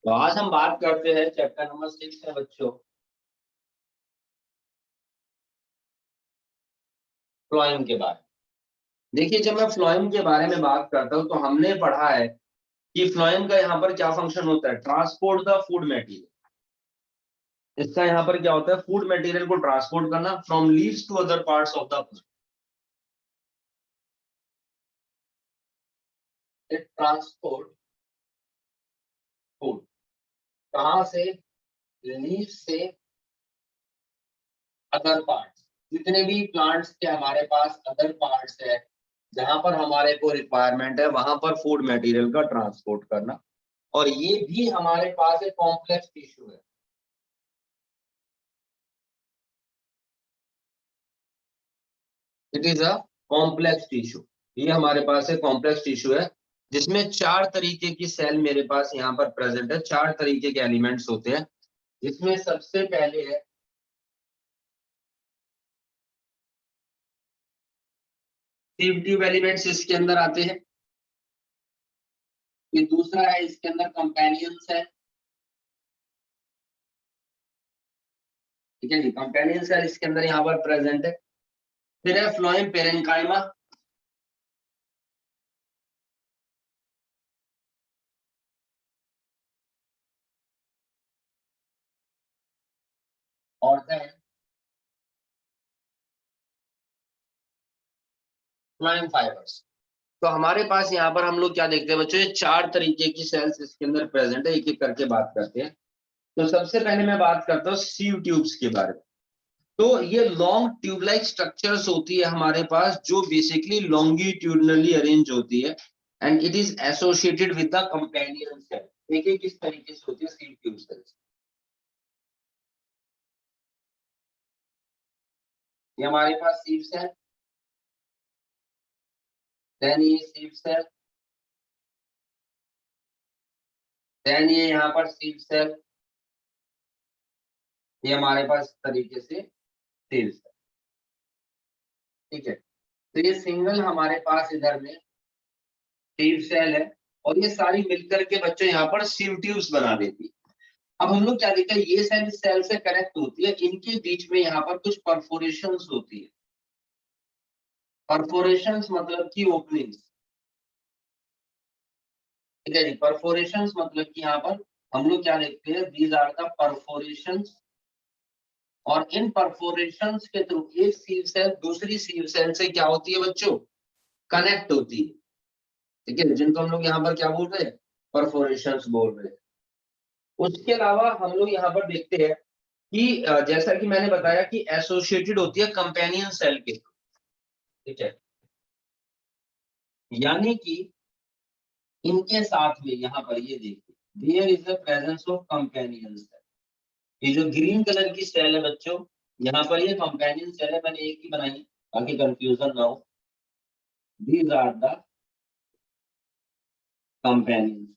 तो आज हम बात करते हैं चैप्टर नंबर 6 है बच्चों, फ्लोएम के बारे में। देखिए, जब मैं फ्लोएम के बारे में बात करता हूं तो हमने पढ़ा है कि फ्लोएम का यहाँ पर क्या फंक्शन होता है, ट्रांसपोर्ट द फूड मटेरियल। इसका यहाँ पर क्या होता है, फूड मटेरियल को ट्रांसपोर्ट करना from leaves to other parts of the plant. Transport food कहाँ से, लीव से अदर पार्ट्स। जितने भी प्लांट्स के हमारे पास अदर पार्ट्स है जहां पर हमारे को रिक्वायरमेंट है वहां पर फूड मटेरियल का ट्रांसपोर्ट करना। और ये भी हमारे पास एक कॉम्प्लेक्स टिश्यू है। It is a complex tissue. ये हमारे पास एक कॉम्प्लेक्स टिश्यू है जिसमें 4 तरीके की सेल मेरे पास यहाँ पर प्रेजेंट है। 4 तरीके के एलिमेंट्स होते हैं। इसमें सबसे पहले है सीव ट्यूब एलिमेंट्स, इसके अंदर आते हैं। ये दूसरा है, इसके अंदर कंपेनियंस है। ठीक है जी, कंपेनियन सेल इसके अंदर यहाँ पर प्रेजेंट है। फिर है फ्लोएम पेरेन्काइमा। और देन फ्लोएम फाइबर्स। तो हमारे पास यहाँ पर हम लोग क्या देखते हैं बच्चों, ये 4 तरीके की सेल्स इसके अंदर प्रेजेंट है। एक एक करके बात करते हैं। तो सबसे पहले मैं बात करता हूँ सीव ट्यूब्स के बारे में। तो ये लॉन्ग ट्यूब लाइक स्ट्रक्चर्स होती है हमारे पास, जो बेसिकली लॉन्गिट्यूडनली अरेंज होती है and it is associated with the companion cell. देखिए किस तरीके से होती है सीव ट्यूब सेल्स। ये हमारे पास सीव सेल, देन ये सीव सेल, देन ये यहाँ पर सीव सेल, ये हमारे पास तरीके से सीव सेल। ठीक है, तो ये सिंगल हमारे पास इधर में सीव सेल है और ये सारी मिलकर के बच्चों यहाँ पर सीव ट्यूब्स बना देती है। अब हम लोग क्या देखते हैं, ये सेल इस सेल से कनेक्ट होती है, इनके बीच में यहाँ पर कुछ परफोरेशंस होती है। परफोरेशंस मतलब की ओपनिंग्स। ठीक है जी, परफोरेशंस मतलब कि यहाँ पर हम लोग क्या देखते हैं, दीज आर द परफोरेशंस। और इन परफोरेशंस के थ्रू एक सीव सेल दूसरी सीव सेल से क्या होती है बच्चों, कनेक्ट होती है। ठीक है, जिनको हम लोग यहाँ पर क्या बोल रहे हैं, परफोरेशंस बोल रहे हैं। उसके अलावा हम लोग यहाँ पर देखते हैं कि जैसा कि मैंने बताया कि एसोसिएटेड होती है कंपेनियन सेल के। ठीक है, यानी कि इनके साथ में यहाँ पर ये देखिए, there is the presence of companion cell. ये जो ग्रीन कलर की सेल है बच्चों, यहाँ पर ये कंपेनियन सेल है। मैंने एक ही बनाई ताकि कंफ्यूजन ना हो। These are the companion cell.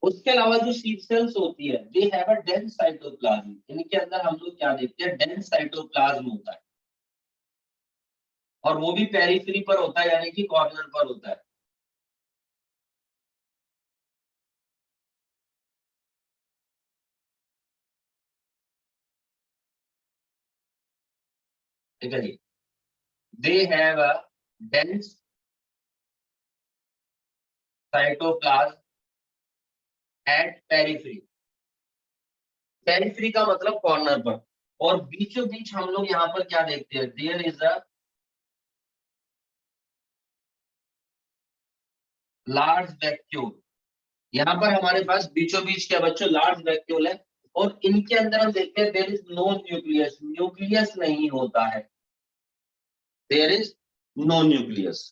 उसके अलावा जो सीव सेल्स होती है, they have a dense cytoplasm. इनके अंदर हम लोग क्या देखते हैं, डेंस साइटोप्लाज्म होता है। और वो भी पेरिफेरी पर होता है, यानी कि कॉर्नर पर होता है। ठीक है जी, they have a dense cytoplasm at periphery. Periphery का मतलब कॉर्नर पर। और बीचों बीच हम लोग यहाँ पर क्या देखते हैं, there is a large vacuole. यहाँ पर हमारे पास बीचों बीच क्या बच्चों, लार्ज वैक्यूल है। और इनके अंदर हम देखते हैं there is no nucleus. Nucleus नहीं होता है, देयर इज नो न्यूक्लियस।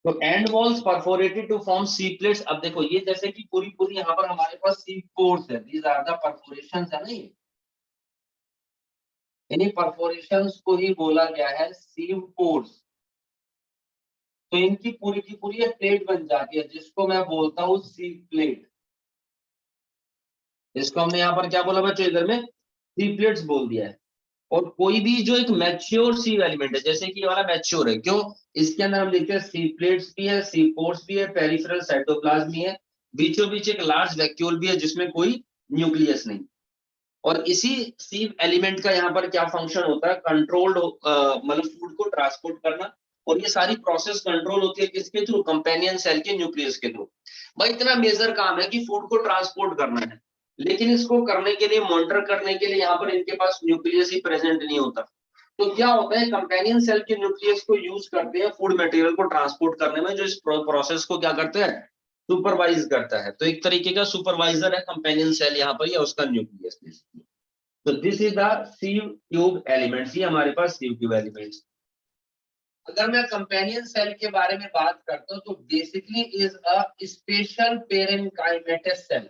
तो end walls perforated to form sieve plates. अब देखो, ये जैसे कि पूरी पूरी यहाँ पर हमारे पास सी पोर्स है, दीज आर द परफोरेशंस है ना। ये इन्हीं परफोरेशंस को ही बोला गया है सीव पोर्स। तो इनकी पूरी की पूरी एक प्लेट बन जाती है जिसको मैं बोलता हूँ सीव प्लेट। इसको हमने यहाँ पर क्या बोला बच्चों, इधर में सीव प्लेट्स बोल दिया है। और कोई भी जो एक मैच्योर सीव एलिमेंट है, जैसे कि ये वाला मैच्योर है, क्यों, इसके अंदर हम देखते हैं सीव प्लेट्स भी है, सीव पोर्स भी है, पेरिफेरल साइटोप्लाज्म भी है। बीचों बीच एक लार्ज वैक्यूल भी है जिसमें कोई न्यूक्लियस नहीं। और इसी सीव एलिमेंट का यहाँ पर क्या फंक्शन होता है, कंट्रोल्ड मतलब फूड को ट्रांसपोर्ट करना। और ये सारी प्रोसेस कंट्रोल होती है किसके थ्रू, कंपेनियन सेल के न्यूक्लियस के थ्रू। भाई इतना मेजर काम है कि फूड को ट्रांसपोर्ट करना है, लेकिन इसको करने के लिए, मॉनिटर करने के लिए यहाँ पर इनके पास न्यूक्लियस ही प्रेजेंट नहीं होता। तो क्या होता है, कंपेनियन सेल के न्यूक्लियस को यूज करते हैं फूड मटेरियल को ट्रांसपोर्ट करने में, जो इस प्रोसेस को क्या करते हैं, सुपरवाइज करता है। तो एक तरीके का सुपरवाइजर है कंपेनियन सेल यहाँ पर, या उसका न्यूक्लियस। तो this is the सीव tube elements, ये हमारे पास सीव ट्यूब एलिमेंट्स। अगर मैं कंपेनियन सेल के बारे में बात करता हूं तो basically is a special parenchymatous cell.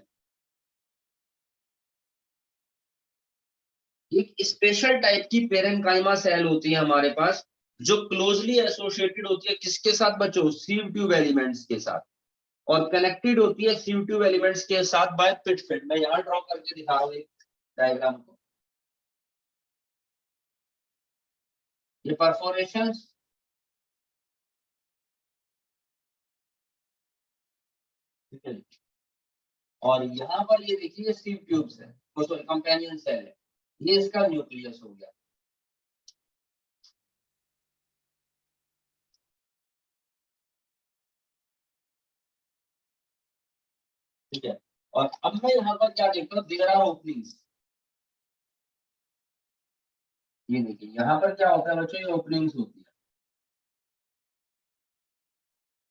एक स्पेशल टाइप की पेरेन्काइमा सेल होती है हमारे पास, जो क्लोजली एसोसिएटेड होती है किसके साथ बच्चों, सीव ट्यूब एलिमेंट्स के साथ, और कनेक्टेड होती है सीव ट्यूब एलिमेंट्स के साथ बाय पिट फिल्म। मैं यहाँ ड्रॉ करके दिखा रहा हूँ एक डायग्राम को। ये परफोरेशंस, ठीक है, और यहाँ पर ये देखिए सीव ट्यूब्स है, सॉरी कंपेनियन सेल है, ये इसका न्यूक्लियस हो गया। ठीक है, और अब मैं यहाँ पर क्या देखता हूँ, देयर आर ओपनिंग्स। ये देखिए यहाँ पर क्या होता है बच्चों, ये ओपनिंग्स होती है।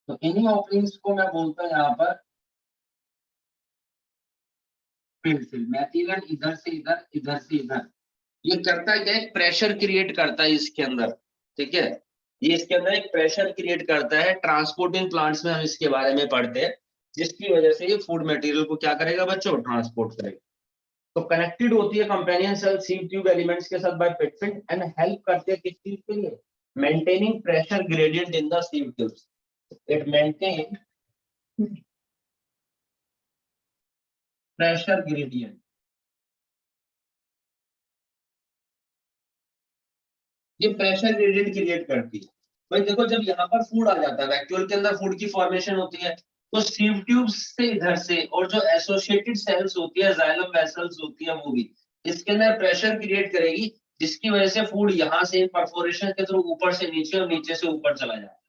तो इन्हीं ओपनिंग्स को मैं बोलता हूँ यहाँ पर फिल्म। मटेरियल इधर से इधर, इधर से इधर, ये करता है क्या, एक प्रेशर क्रिएट करता है इसके अंदर। ठीक है, ये इसके अंदर एक प्रेशर क्रिएट करता है। ट्रांसपोर्टिंग प्लांट्स में हम इसके बारे में पढ़ते हैं, जिसकी वजह से ये फूड मटेरियल को क्या करेगा बच्चों, ट्रांसपोर्ट करेगा। तो कनेक्टेड होती है companion cell sieve tube elements के साथ बाय पिटफिन, एंड हेल्प करते हैं किस चीज के लिए, maintaining pressure gradient in the sieve tubes. It maintain pressure gradient. ये प्रेशर ग्रेडियंट क्रिएट करती है। भाई देखो, जब यहाँ पर फूड आ जाता है, वैक्यूल के अंदर फूड की फॉर्मेशन होती है, तो सीव ट्यूब्स से इधर से, और जो एसोसिएटेड सेल्स होती है, जाइलम वेसल्स होती है, वो भी इसके अंदर प्रेशर क्रिएट करेगी, जिसकी वजह से फूड यहाँ से परफोरेशन के थ्रू ऊपर से नीचे और नीचे से ऊपर चला जाता है।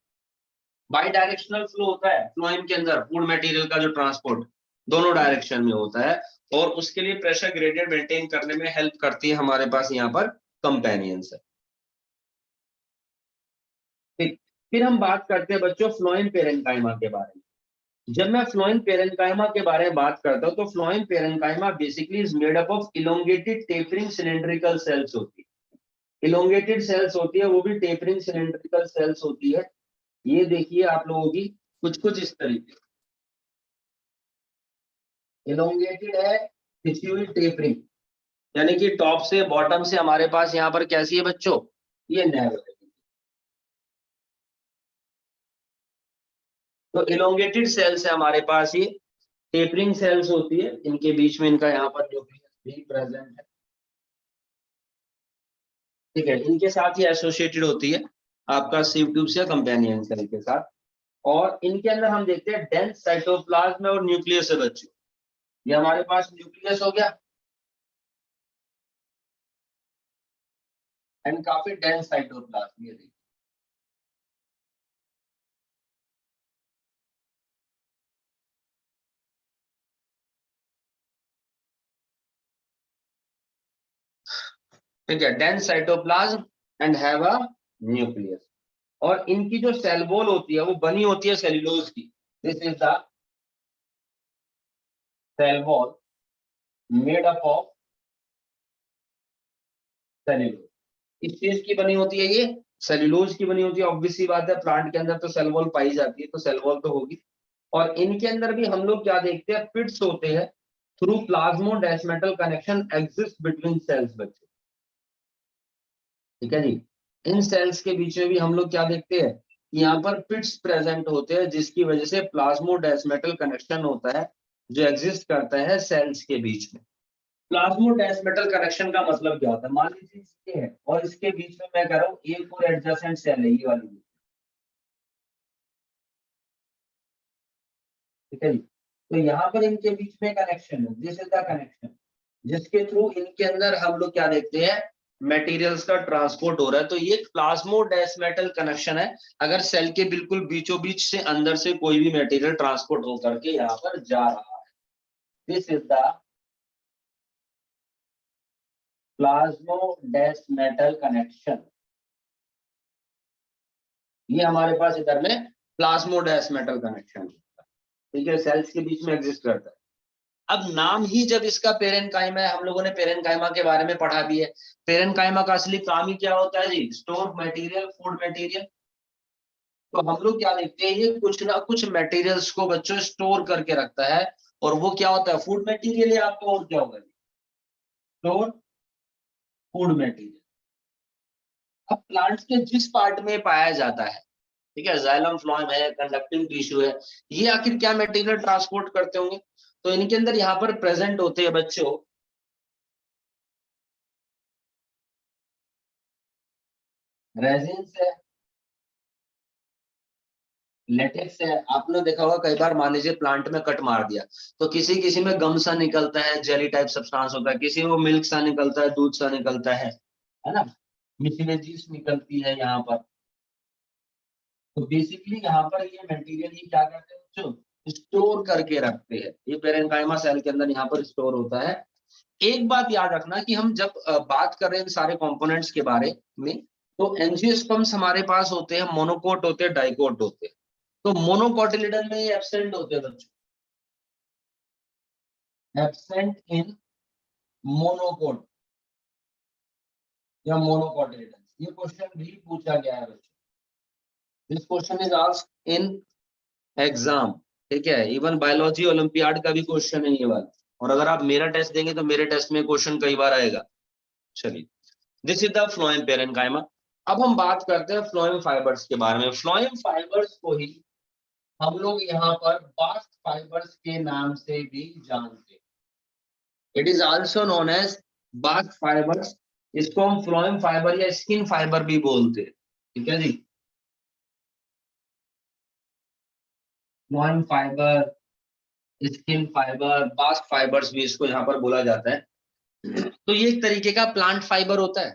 बाई डायरेक्शनल फ्लो होता है फ्लोएम के अंदर, फूड मटेरियल का जो ट्रांसपोर्ट दोनों डायरेक्शन में होता है, और उसके लिए प्रेशर ग्रेडियंट मेंटेन करने में हेल्प करती है हमारे पास यहाँ पर कंपेनियंस है। ठीक, फिर हम बात करते हैं बच्चों फ्लोएम पेरेन्काइमा के बारे में। जब मैं फ्लोएम पेरेन्काइमा के बारे में बात करता हूँ तो phloem parenchyma basically is made up of elongated tapering cylindrical cells होती है। इलोंगेटेड सेल्स होती है, वो भी टेपरिंग सिलेंड्रिकल सेल्स होती है। ये देखिए आप लोगों की कुछ कुछ इस तरीके, इलोंगेटेड है, खिंची हुई टेपरिंग, यानी कि टॉप से बॉटम से हमारे पास यहाँ पर कैसी है बच्चों, ये नैरो है। तो इलोंगेटेड सेल्स है हमारे पास, ये टेपरिंग सेल्स होती है, इनके बीच में इनका यहाँ पर न्यूक्लियस भी प्रेजेंट है। ठीक है, इनके साथ ही एसोसिएटेड होती है आपका सीव ट्यूब या कंपेनियन सेल के साथ। और इनके अंदर हम देखते हैं डेंस साइटोप्लाज्म और न्यूक्लियस है बच्चों। ये हमारे पास न्यूक्लियस हो गया, एंड काफी डेंस साइटोप्लाज्म, ये देखिए। ठीक है, dense cytoplasm and have a nucleus. और इनकी जो सेल वॉल होती है वो बनी होती है सेल्यूलोज की। This is the cell wall made up of cellulose. इस चीज की बनी होती है, ये सेल्यूलोज की बनी होती है। ऑब्वियसली बात है, प्लांट के अंदर तो सेल वॉल पाई जाती है, तो सेल वॉल तो होगी। और इनके अंदर भी हम लोग क्या देखते हैं, पिट्स होते हैं, through plasmodesmatal connection exist between cells बच्चे। ठीक है जी, इन सेल्स के बीच में भी हम लोग क्या देखते हैं, यहाँ पर पिट्स प्रेजेंट होते हैं, जिसकी वजह से प्लाज्मोडेस्मेटल कनेक्शन होता है जो एग्जिस्ट करता है सेल्स के बीच में। प्लाज्मोडेस्मेटल कनेक्शन का मतलब क्या होता है, मान लीजिए ये है और इसके बीच में मैं कह रहा हूँ एक और एडजेसेंट सेल है, ये वाली। ठीक है जी, तो यहाँ पर इनके बीच में कनेक्शन है, दिस इज द कनेक्शन, जिसके थ्रू इनके अंदर हम लोग क्या देखते हैं, मटेरियल्स का ट्रांसपोर्ट हो रहा है। तो ये प्लाज्मोडेस्मेटल कनेक्शन है, अगर सेल के बिल्कुल बीचों बीच से अंदर से कोई भी मटेरियल ट्रांसपोर्ट होकर के यहाँ पर जा रहा है। This is the plasmodesmatal connection. ये हमारे पास इधर में प्लाज्मोडेस्मेटल कनेक्शन, ठीक है, सेल्स के बीच में एग्जिस्ट करता है। अब नाम ही जब इसका पेरेन्काइमा है, हम लोगों ने पेरेन्काइमा के बारे में पढ़ा भी है। पेरेन्काइमा का असली काम ही क्या होता है जी, स्टोर मटेरियल, फूड मटेरियल। तो हम लोग क्या देखते हैं, ये कुछ ना कुछ मटेरियल्स को बच्चों स्टोर करके रखता है, और वो क्या होता है, फूड मटेरियल है आपका, और क्या होगा, स्टोर फूड मटेरियल। अब प्लांट्स के जिस पार्ट में पाया जाता है, ठीक है, जाइलम, फ्लोएम है, कंडक्टिंग टिश्यू है, ये आखिर क्या मटेरियल ट्रांसपोर्ट करते होंगे, तो इनके अंदर यहाँ पर प्रेजेंट होते हैं बच्चों रेजिन्स है, लेटेक्स है। आपने देखा होगा कई बार, मान लीजिए प्लांट में कट मार दिया, तो किसी किसी में गम सा निकलता है, जेली टाइप सब्सटेंस होता है, किसी में वो मिल्क सा निकलता है, दूध सा निकलता है ना, मिसलेजीस निकलती है यहाँ पर। तो बेसिकली यहाँ पर ये मटेरियल ये क्या करते हैं बच्चों, स्टोर करके रखते हैं। ये पेरेन्काइमा सेल के अंदर यहाँ पर स्टोर होता है। एक बात याद रखना कि हम जब बात कर रहे हैं सारे कंपोनेंट्स के बारे में, तो एंजियोस्पर्म्स हमारे पास होते हैं, मोनोकोट होते हैं, डाइकोट होते हैं। तो मोनोकोटिलिडन में ये एब्सेंट होते हैं बच्चों, एब्सेंट इन मोनोकोट या मोनोकोटिलिडन। ये क्वेश्चन भी पूछा गया है बच्चों, this question is asked in exam, ठीक है, इवन बायोलॉजी ओलंपियाड का भी क्वेश्चन है ये वाला। और अगर आप मेरा टेस्ट देंगे तो मेरे टेस्ट में क्वेश्चन कई बार आएगा। चलिए, this is the phloem parenchyma. अब हम बात करते हैं फ्लोएम फाइबर्स के बारे में। फ्लोएम फाइबर्स को ही हम लोग यहाँ पर बास्ट फाइबर्स के नाम से भी जानते हैं। It is also known as bast fibres. इसको हम फ्लोएम फाइबर या स्किन फाइबर भी बोलते हैं, ठीक है जी। Phloem fibre, skin fibre, bast fibres भी इसको यहाँ पर बोला जाता है। तो ये एक तरीके का प्लांट फाइबर होता है,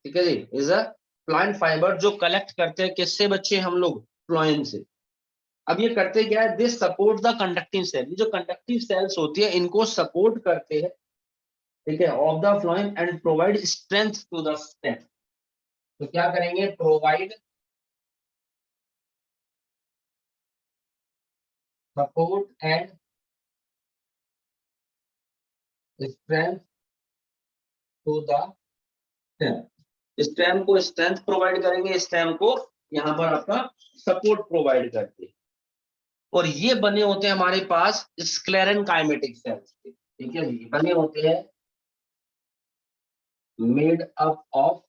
ठीक है जी, इज अ प्लांट फाइबर, जो कलेक्ट करते हैं किससे बच्चे, हम लोग फ्लोएम से। अब ये करते क्या है, this support the conductive cell. ये जो कंडक्टिव सेल्स होती है इनको सपोर्ट करते हैं, ठीक है, of the phloem, and provide strength to the stem. तो क्या करेंगे, provide support and strength to the stem. Stem को स्ट्रेंथ प्रोवाइड करेंगे, स्टेम को यहाँ पर आपका सपोर्ट प्रोवाइड करते हैं। और ये बने होते हैं हमारे पास स्क्लेरन काइमेटिक सेल्स के, ठीक है जी, बने होते हैं made up of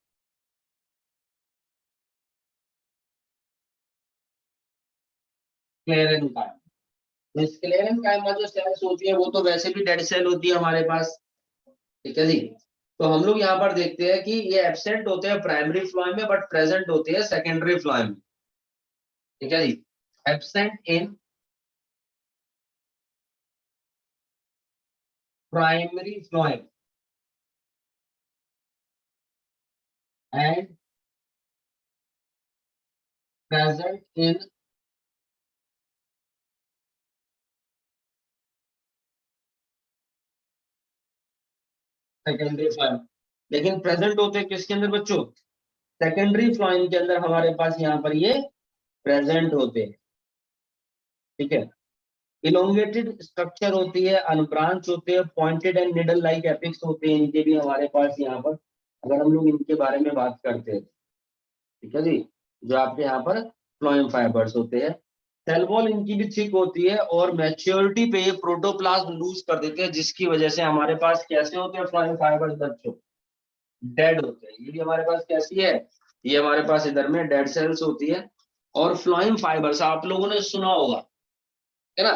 sclerenchyma. Sclerenchyma जो सेल्स होती है वो तो वैसे भी डेड सेल होती है हमारे पास, ठीक है जी। तो हम लोग यहाँ पर देखते हैं कि ये एब्सेंट होते हैं प्राइमरी फ्लोएम में, बट प्रेजेंट होते हैं सेकेंडरी फ्लोएम में, ठीक है जी। Absent in primary phloem and present in secondary phloem. लेकिन प्रेजेंट होते हैं किसके अंदर बच्चों, सेकेंडरी फ्लोएम के अंदर हमारे पास यहाँ पर ये प्रेजेंट होते हैं, ठीक है। इलोंगेटेड स्ट्रक्चर होती है, अनब्रांच होते हैं, pointed end needle like apex होते हैं इनके भी हमारे पास यहाँ पर, अगर हम लोग इनके बारे में बात करते हैं, ठीक है जी, जो आपके यहाँ पर फ्लोएम फाइबर्स होते हैं। सेल वॉल इनकी भी थिक होती है, और मैच्योरिटी पे ये प्रोटोप्लाज्म लूज कर देते हैं, जिसकी वजह से हमारे पास कैसे होते हैं फ्लोएम फाइबर्स बच्चों, डेड होते हैं। ये भी हमारे पास कैसी है, ये हमारे पास इधर में डेड सेल्स होती है। और फ्लोएम फाइबर्स आप लोगों ने सुना होगा, है ना,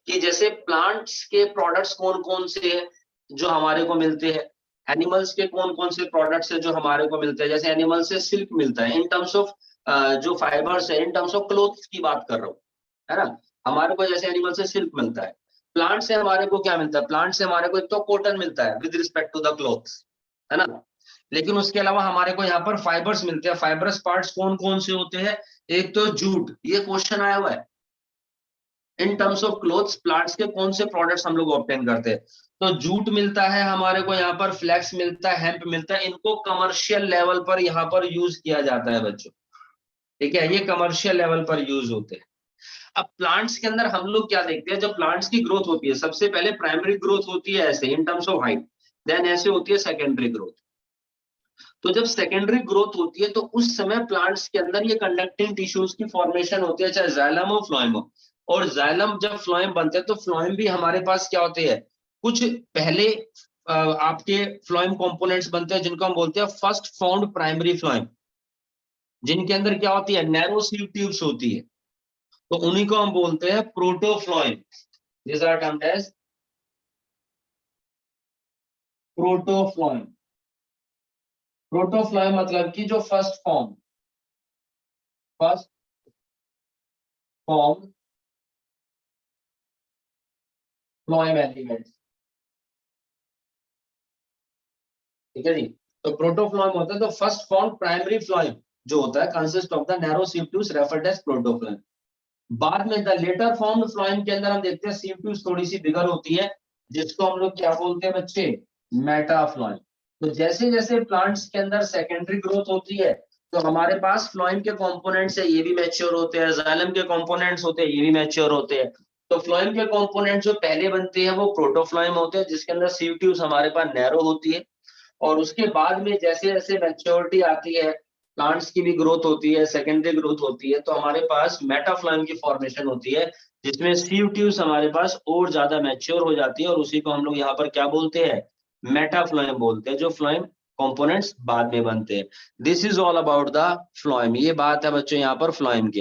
कि जैसे प्लांट्स के प्रोडक्ट्स कौन कौन से हैं जो हमारे को मिलते हैं, एनिमल्स के कौन कौन से प्रोडक्ट्स है जो हमारे को मिलते हैं। जैसे एनिमल से सिल्क मिलता है, इन टर्म्स ऑफ जो फाइबर्स है, इन टर्म्स ऑफ क्लोथ्स की बात कर रहा हूँ, है ना। हमारे को जैसे एनिमल से सिल्क मिलता है, प्लांट से हमारे को क्या मिलता है, प्लांट से हमारे को एक तो कॉटन मिलता है with respect to the clothes, है ना, लेकिन उसके अलावा हमारे को यहाँ पर फाइबर्स मिलते हैं। फाइबरस पार्ट्स कौन कौन से होते हैं, एक तो जूट, ये क्वेश्चन आया हुआ है, इन टर्म्स ऑफ क्लोथ्स प्लांट्स के कौन से प्रोडक्ट्स हम लोग ऑब्टेन करते हैं, तो जूट मिलता है हमारे को यहाँ पर, फ्लैक्स मिलता है, हेम्प मिलता है, इनको कमर्शियल लेवल पर यहाँ पर यूज किया जाता है बच्चों, ठीक है, ये कमर्शियल लेवल पर यूज होते हैं। अब प्लांट्स के अंदर हम लोग क्या देखते हैं, जब प्लांट्स की ग्रोथ होती है, सबसे पहले प्राइमरी ग्रोथ होती है ऐसे in terms of height, then ऐसे होती है सेकेंडरी ग्रोथ। तो जब सेकेंडरी ग्रोथ होती है तो उस समय प्लांट्स के अंदर ये कंडक्टिंग टिश्यूज की फॉर्मेशन होती है, चाहे जाइलम हो फ्लोएम हो, और जाइलम जब फ्लोएम बनते हैं तो फ्लोएम भी हमारे पास क्या होते हैं, कुछ पहले आपके फ्लोएम कंपोनेंट्स बनते हैं जिनको हम बोलते हैं फर्स्ट फाउंड प्राइमरी फ्लोएम, जिनके अंदर क्या होती है, नैरो सीव ट्यूब्स होती है, तो उन्हीं को हम बोलते हैं protophloem. This are termed as protophloem. Protophloem मतलब कि जो फर्स्ट फॉर्म फ्लोएम एलिमेंट, ठीक है जी। तो प्रोटोफ्लोएम होता है तो फर्स्ट फॉर्म प्राइमरी फ्लोएम जो होता है consist of the narrow sieve tubes referred as protophloem. बाद में द लेटर फॉर्म्ड फ्लोएम के अंदर हम देखते हैं सीव ट्यूब्स थोड़ी सी बिगर होती है, जिसको हम लोग क्या बोलते हैं बच्चे, मेटाफ्लोएम। तो जैसे जैसे प्लांट्स के अंदर सेकेंडरी ग्रोथ होती है तो हमारे पास फ्लोएम के कंपोनेंट्स है, ये भी मैच्योर होते हैं, जाइलम के कंपोनेंट्स होते हैं, ये भी मैच्योर होते हैं। तो फ्लोएम के कंपोनेंट्स जो पहले बनते हैं वो प्रोटोफ्लोएम होते हैं, जिसके अंदर सीव ट्यूब्स हमारे पास नैरो होती है, और उसके बाद में जैसे जैसे मैच्योरिटी आती है, प्लांट्स की भी ग्रोथ होती है, सेकेंडरी ग्रोथ होती है, तो हमारे पास मेटाफ्लोएम की फॉर्मेशन होती है, जिसमें सीव ट्यूब्स हमारे पास और ज्यादा मैच्योर हो जाती है, और उसी को हम लोग यहाँ पर क्या बोलते हैं, मेटाफ्लोएम बोलते हैं, जो फ्लोएम कंपोनेंट्स बाद में बनते हैं। This is all about the phloem. ये बात है बच्चों यहाँ पर फ्लोएम के बाद।